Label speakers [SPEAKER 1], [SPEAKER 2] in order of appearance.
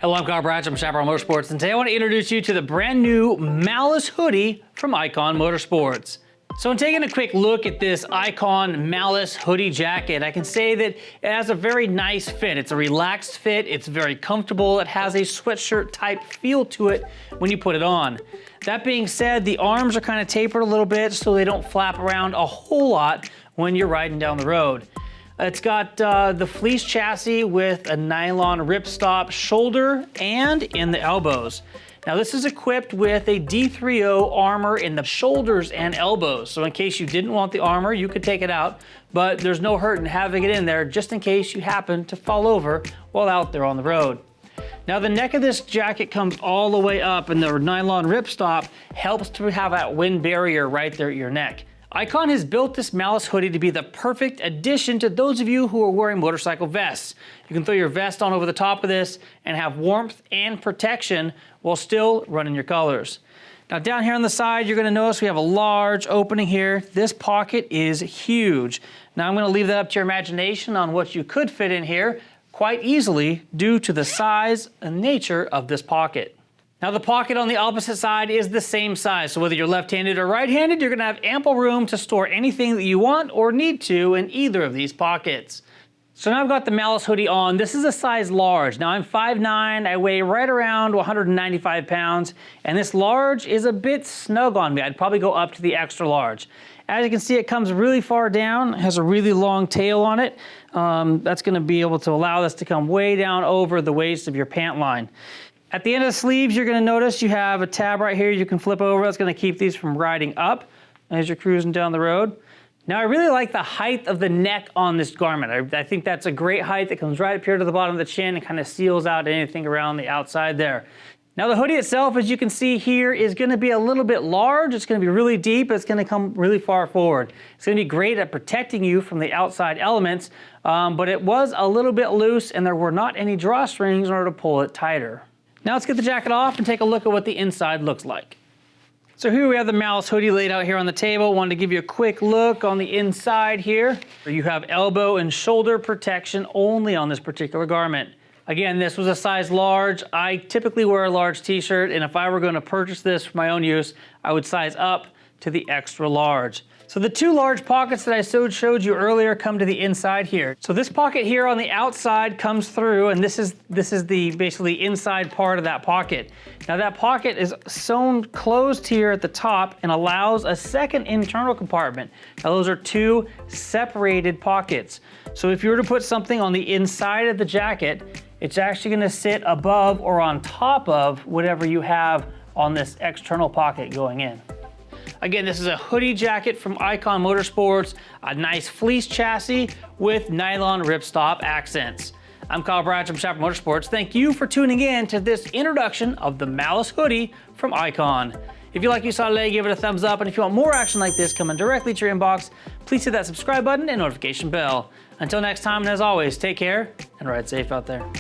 [SPEAKER 1] Hello, I'm Kyle Bratch, I'm Chaparral Motorsports, and today I want to introduce you to the brand new Malice hoodie from Icon Motorsports. So in taking a quick look at this Icon Malice hoodie jacket, I can say that it has a very nice fit. It's a relaxed fit, it's very comfortable, it has a sweatshirt type feel to it when you put it on. That being said, the arms are kind of tapered a little bit so they don't flap around a whole lot when you're riding down the road. It's got the fleece chassis with a nylon ripstop shoulder and in the elbows. Now this is equipped with a D3O armor in the shoulders and elbows. So in case you didn't want the armor, you could take it out, but there's no hurt in having it in there just in case you happen to fall over while out there on the road. Now the neck of this jacket comes all the way up and the nylon ripstop helps to have that wind barrier right there at your neck. Icon has built this Malice hoodie to be the perfect addition to those of you who are wearing motorcycle vests. You can throw your vest on over the top of this and have warmth and protection while still running your colors. Now down here on the side, you're gonna notice we have a large opening here. This pocket is huge. Now I'm gonna leave that up to your imagination on what you could fit in here quite easily due to the size and nature of this pocket. Now the pocket on the opposite side is the same size, so whether you're left-handed or right-handed, you're gonna have ample room to store anything that you want or need to in either of these pockets. So now I've got the Malice hoodie on. This is a size large. Now I'm 5'9", I weigh right around 195 pounds, and this large is a bit snug on me. I'd probably go up to the extra large. As you can see, it comes really far down, it has a really long tail on it. That's gonna be able to allow this to come way down over the waist of your pant line. At the end of the sleeves, you're gonna notice you have a tab right here you can flip over. That's gonna keep these from riding up as you're cruising down the road. Now, I really like the height of the neck on this garment. I think that's a great height that comes right up here to the bottom of the chin and kind of seals out anything around the outside there. Now, the hoodie itself, as you can see here, is gonna be a little bit large. It's gonna be really deep. It's gonna come really far forward. It's gonna be great at protecting you from the outside elements, but it was a little bit loose and there were not any drawstrings in order to pull it tighter. Now let's get the jacket off and take a look at what the inside looks like. So here we have the Malice hoodie laid out here on the table. Wanted to give you a quick look on the inside here. You have elbow and shoulder protection only on this particular garment. Again, this was a size large. I typically wear a large t-shirt, and if I were going to purchase this for my own use, I would size up to the extra large. So the two large pockets that I showed you earlier come to the inside here. So this pocket here on the outside comes through, and this is the basically inside part of that pocket. Now that pocket is sewn closed here at the top and allows a second internal compartment. Now those are two separated pockets. So if you were to put something on the inside of the jacket, it's actually gonna sit above or on top of whatever you have on this external pocket going in. Again, this is a hoodie jacket from Icon Motorsports, a nice fleece chassis with nylon ripstop accents. I'm Kyle Bratch from Chaparral Motorsports. Thank you for tuning in to this introduction of the Malice hoodie from Icon. If you like what you saw today, give it a thumbs up, and if you want more action like this coming directly to your inbox, please hit that subscribe button and notification bell. Until next time, and as always, take care and ride safe out there.